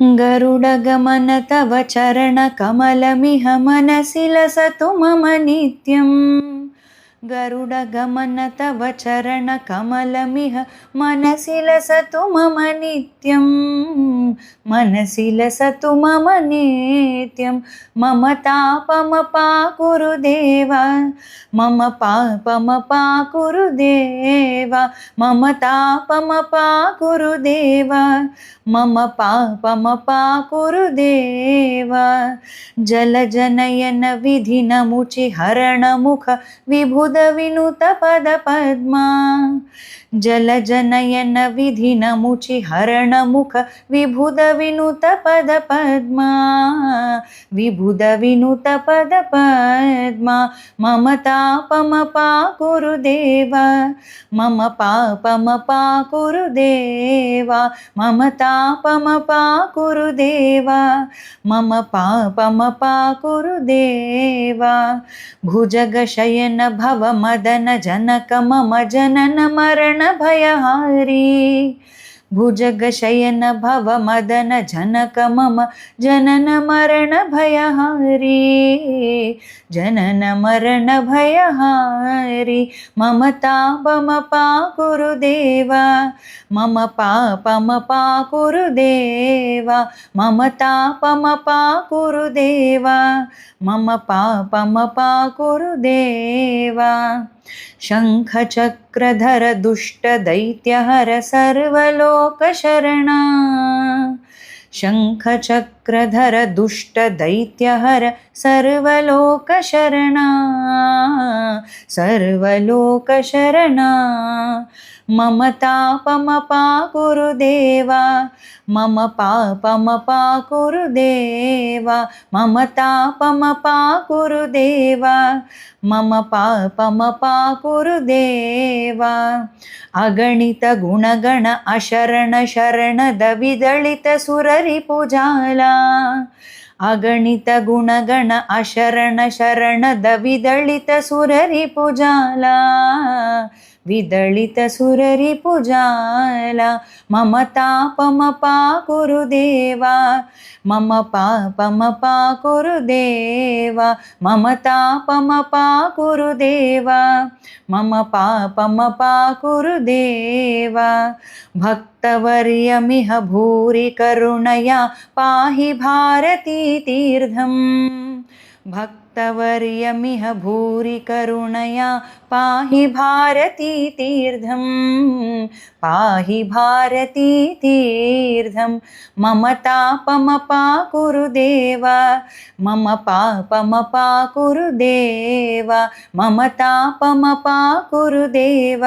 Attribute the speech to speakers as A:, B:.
A: गरुडगमन तव चरणकमलमिह मनसि लसतु मम नित्यम्। गरुडगमन तव चरणकमलमिह मनसि लसतु मम नित्यं। मनसि लसतु मम नित्यं। मम तापमपाकुरु देव, मम पापमपाकुरु देव, मम तापमपाकुरु देव, मम पापमपाकुरु देव। जलजनयन विधिनमुचिहरणमुख विभुद विनुत पद पद्मा। जलजनयन विधिनमुचिहरणमुख विभुद विनुत पद पद्मा। विभुद विनुत पद पद्मा। मम तापमपाकुरु देव, मम पापमपाकुरु देव, मम तापमपाकुरु देव, मम पापमपाकुरु देव। भुजगशयन भवमदन जनक मम जनन मरण भयहारी। भुजगशयन भवमदन जनक मम जनन मरण भयहारी। जनन मरण भयहारी। मम तापमपाकुरु देव, मम पापमपाकुरु देव, मम तापमपाकुरु देव, मम पापमपाकुरु देव। शङ्खचक्रधर दुष्टदैत्यहर सर्वलोकशरणा। शङ्खचक्रधर दुष्टदैत्यहर सर्वलोकशरणा। सर्वलोकशरणा। मम तापमपाकुरु देव, मम पापमपाकुरु देव, मम तापमपाकुरु देव, मम पापमपाकुरु देव। अगणित गुणगण अशरण शरणद विदलित सुररिपुजाला। अगणित गुणगण अशरण शरणद विदलित सुररिपुजाला। विदलित सुररिपुजाला। मम तापमपाकुरु देव, मम पापमपाकुरु देव, मम तापमपाकुरु देव, मम पापमपाकुरु देव। भक्तवर्यमिह भूरि करुणया पाहि भारती तीर्थम्। भक्तवर्यमिह भूरि करुणया पाहि भारती तीर्थम्। पाहि भारती तीर्थम्। मम तापमपाकुरु देव, मम पापमपाकुरु देव, मम तापमपाकुरु देव।